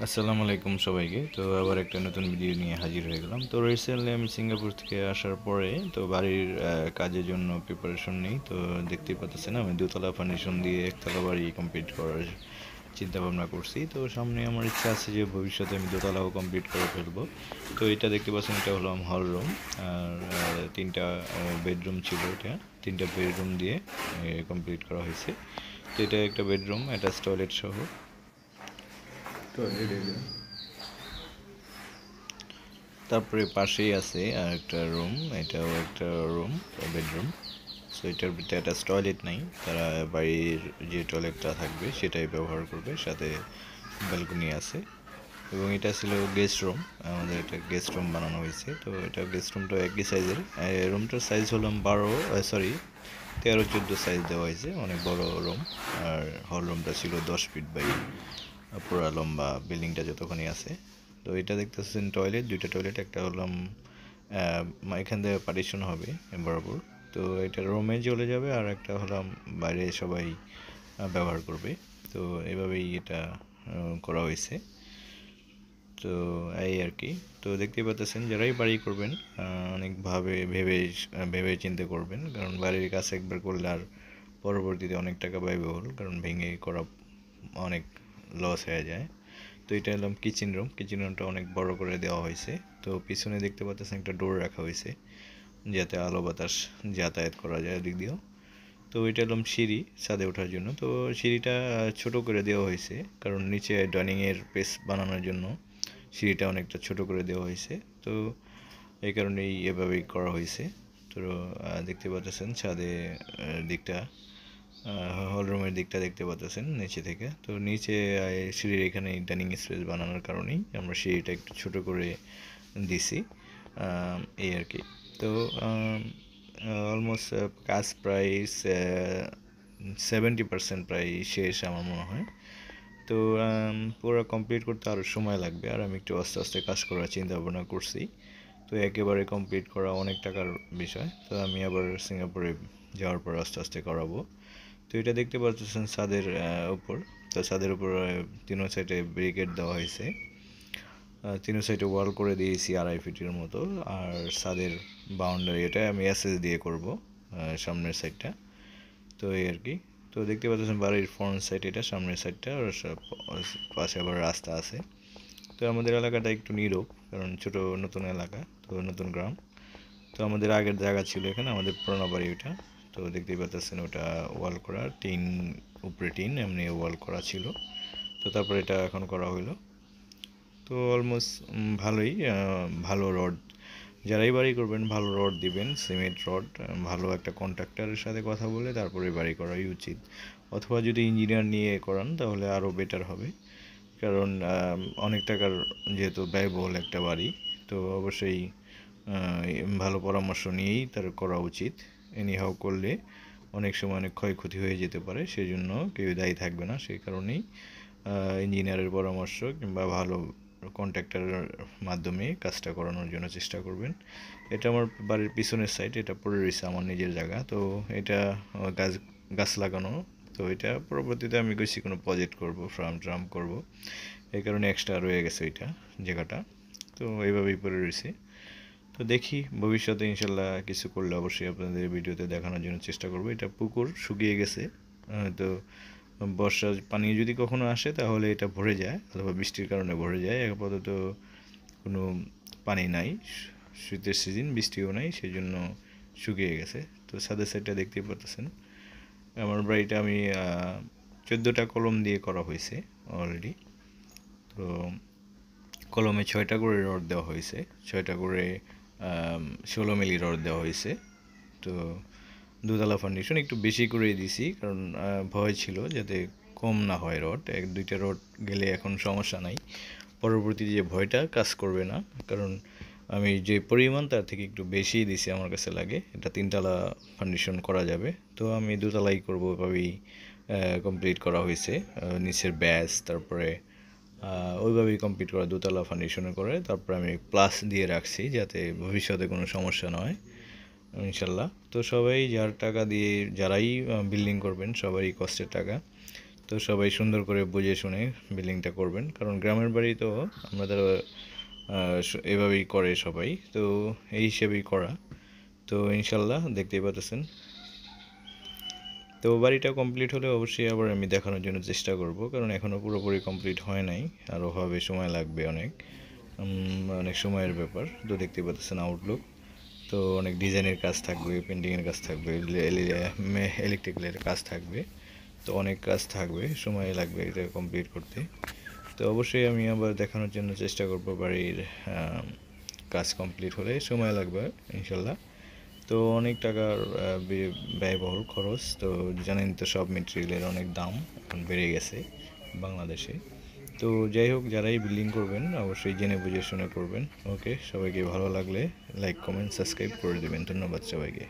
আসসালামু আলাইকুম সবাইকে। তো আবার একটা নতুন ভিডিও নিয়ে হাজির হয়ে গেলাম। তো রিসেন্টলি আমি সিঙ্গাপুর থেকে আসার পরে তো বাড়ির কাজের জন্য প্রিপারেশন নিই। তো দেখতেই পাচ্ছেন আমি দোতলা ফাউন্ডেশন দিয়ে একতলা বাড়ি কমপ্লিট করার চিন্তা ভাবনা করছি। তো সামনে আমার ইচ্ছা আছে যে ভবিষ্যতে আমি দোতলাও কমপ্লিট করে ফেলবো। তো এটা দেখতে পাচ্ছেন, এটা হলো হল রুম। আর তিনটা বেডরুম ছিল, এটা তিনটা বেডরুম দিয়ে কমপ্লিট করা হয়েছে। তো এটা একটা বেডরুম, অ্যাটাচ টয়লেট সহ। টয়লেট এটা, তারপরে পাশেই আছে আর একটা রুম, এটাও একটা রুম, বেডরুম। সো এটার ভিতরে একটা টয়লেট নাই, তারা বাড়ির যে টয়লেটটা থাকবে সেটাই ব্যবহার করবে, সাথে ব্যালকনি আছে। এবং এটা ছিল গেস্ট রুম, আমাদের একটা গেস্ট রুম বানানো হয়েছে। তো এটা গেস্ট রুমটা একই সাইজের। রুমটার সাইজ হলো 13-14 সাইজ দেওয়া হয়েছে, অনেক বড় রুম। আর হল রুমটা ছিল 10 ফিট বাই পুরা লম্বা, বিল্ডিংটা যতখানি আছে। তো এটা দেখতেছেন টয়লেট, দুইটা টয়লেট, একটা হলাম এখান থেকে পার্টিশন হবে বরাবর। তো এটা রুমে চলে যাবে, আর একটা হলাম বাইরে সবাই ব্যবহার করবে। তো এভাবেই এটা করা হয়েছে। তো এই আর কি। তো দেখতেই পাচ্ছেন, যারাই বাড়ি করবেন অনেকভাবে ভেবে চিন্তে করবেন, কারণ বাড়ির কাজ একবার করলে আর পরবর্তীতে অনেক টাকা ব্যয়বহুল, কারণ ভেঙে করা অনেক লস হয়ে যায়। তো এটা এলাম কিচেন রুম, কিচেন রুমটা অনেক বড় করে দেওয়া হয়েছে। তো পিছনে দেখতে পাচ্ছেন একটা ডোর রাখা হয়েছে, যাতে আলো বাতাস যাতায়াত করা যায় ওদিক দিয়েও। তো এটা এলাম সিঁড়ি ছাদে ওঠার জন্য। তো সিঁড়িটা ছোট করে দেওয়া হয়েছে, কারণ নিচে ডাইনিংয়ের স্পেস বানানোর জন্য সিঁড়িটা অনেকটা ছোট করে দেওয়া হয়েছে। তো এই কারণেই এভাবেই করা হয়েছে। তো দেখতে পাচ্ছেন ছাদে দিকটা, হল রুমের দিকটা দেখতে পাচ্ছেন নিচে থেকে। তো নিচে সিঁড়ির এখানে ডাইনিং স্পেস বানানোর কারণেই আমরা সিঁড়িটা একটু ছোট করে দিছি, এই আর কি। তো অলমোস্ট কাজ প্রায় 70% প্রায় শেষ আমার মনে হয়। তো পুরো কমপ্লিট করতে আরও সময় লাগবে, আর আমি একটু আস্তে আস্তে কাজ করার চিন্তা ভাবনা করছি। তো একেবারে কমপ্লিট করা অনেক টাকার বিষয়, তো আমি আবার সিঙ্গাপুরে যাওয়ার পর আস্তে আস্তে করাবো। তো এটা দেখতে পাচ্ছেন ছাদের উপর। তো ছাদের উপর তিনো সাইডে ব্যারিকেড দেওয়া হয়েছে, তিনো সাইডে ওয়াল করে দিয়েছি 2.5 ফিটের মতো। আর ছাদের বাউন্ডারি এটা আমি এসএস দিয়ে করব, সামনের সাইডটা। তো এই আর কি। তো দেখতে পাচ্ছেন বাড়ির ফ্রন্ট সাইড, এটা সামনের সাইডটা, আর পাশে আবার রাস্তা আছে। তো আমাদের এলাকাটা একটু নীরব, কারণ ছোট নতুন এলাকা, তো নতুন গ্রাম। তো আমাদের আগের জায়গা ছিল এখানে, আমাদের পুরোনো বাড়ি ওটা। তো দেখতেই পাচ্ছেন ওটা ওয়াল করা, টিন, উপরে টিন এমনি ওয়াল করা ছিল। তো তারপরে এটা এখন করা হলো। তো অলমোস্ট ভালোই, ভালো রড, যারাই বাড়ি করবেন ভালো রড দিবেন, সিমেন্ট রড। ভালো একটা কন্ট্রাক্টরের সাথে কথা বলে তারপরে বাড়ি করাই উচিত, অথবা যদি ইঞ্জিনিয়ার নিয়ে করান তাহলে আরও বেটার হবে। কারণ অনেক টাকার যেহেতু ব্যয়বহুল একটা বাড়ি, তো অবশ্যই ভালো পরামর্শ নিয়েই তার করা উচিত। এনিহাও করলে অনেক সময় অনেক ক্ষয়ক্ষতি হয়ে যেতে পারে, সেই জন্য কেউ দায়ী থাকবে না। সেই কারণেই ইঞ্জিনিয়ারের পরামর্শ কিংবা ভালো কন্ট্রাক্টরের মাধ্যমে কাজটা করানোর জন্য চেষ্টা করবেন। এটা আমার বাড়ির পিছনের সাইড, এটা পড়ে রয়েছে আমার নিজের জায়গা। তো এটা গাছ গাছ লাগানো। তো এটা পরবর্তীতে আমি গেছি কোনো প্রজেক্ট করব, ফার্ম ট্রাম করব, এই কারণে এক্সট্রা রয়ে গেছে ওইটা জায়গাটা। তো এইভাবেই পড়ে রয়েছে। তো দেখি ভবিষ্যতে ইনশাল্লাহ কিছু করলে অবশ্যই আপনাদের ভিডিওতে দেখানোর জন্য চেষ্টা করব। এটা পুকুর শুকিয়ে গেছে, তো বর্ষার পানি যদি কখনো আসে তাহলে এটা ভরে যায়, অথবা বৃষ্টির কারণে ভরে যায়। আপাতত কোনো পানি নাই, শীতের সিজন, বৃষ্টিও নাই, সেই জন্য শুকিয়ে গেছে। তো ছাদের সাইডটা দেখতেই পাচ্ছেন। আমার বাড়িটা আমি 14টা কলম দিয়ে করা হয়েছে অলরেডি। তো কলমে 6টা করে রড দেওয়া হয়েছে, 6টা করে 16 মিলি রড দেওয়া হয়েছে। তো দোতলা ফাউন্ডেশন একটু বেশি করেই দিছি, কারণ ভয় ছিল যাতে কম না হয় রড, 1-2টা রড গেলে এখন সমস্যা নাই, পরবর্তীতে যে ভয়টা কাজ করবে না। কারণ আমি যে পরিমাণ তার থেকে একটু বেশিই দিছি আমার কাছে লাগে, এটা 3তলা ফাউন্ডেশন করা যাবে। তো আমি দোতলাই করবো, এভাবেই কমপ্লিট করা হয়েছে। নিচের ব্যাস, তারপরে ওইভাবেই কমপ্লিট করা, দোতলা ফাউন্ডেশনে করে তারপরে আমি প্লাস দিয়ে রাখছি যাতে ভবিষ্যতে কোনো সমস্যা না হয় ইনশাল্লাহ। তো সবাই যার টাকা দিয়ে যারাই বিল্ডিং করবেন সবারই কষ্টের টাকা। তো সবাই সুন্দর করে বুঝে শুনে বিল্ডিংটা করবেন, কারণ গ্রামের বাড়ি তো আমাদের এভাবেই করে সবাই, তো এই হিসেবেই করা। তো ইনশাল্লাহ দেখতেই পাচ্ছেন। তো বাড়িটা কমপ্লিট হলে অবশ্যই আবার আমি দেখানোর জন্য চেষ্টা করব, কারণ এখনও পুরোপুরি কমপ্লিট হয় নাই, আরও হবে, সময় লাগবে অনেক, অনেক সময়ের ব্যাপার। তো দেখতে পাচ্ছেন আউটলুক, তো অনেক ডিজাইনের কাজ থাকবে, পেন্টিংয়ের কাজ থাকবে, ইলেকট্রিক্যালের কাজ থাকবে, তো অনেক কাজ থাকবে, সময় লাগবে এটা কমপ্লিট করতে। তো অবশ্যই আমি আবার দেখানোর জন্য চেষ্টা করব বাড়ির কাজ কমপ্লিট হলে, সময় লাগবে ইনশাল্লাহ। তো অনেক টাকার ব্যয়বহুল খরচ, তো জানেন তো সব মেটেরিয়ালের অনেক দাম এখন বেড়ে গেছে বাংলাদেশে। তো যাই হোক, যারাই বিল্ডিং করবেন অবশ্যই জেনে বুঝে শুনে করবেন। ওকে, সবাইকে ভালো লাগলে লাইক কমেন্ট সাবস্ক্রাইব করে দেবেন। ধন্যবাদ সবাইকে।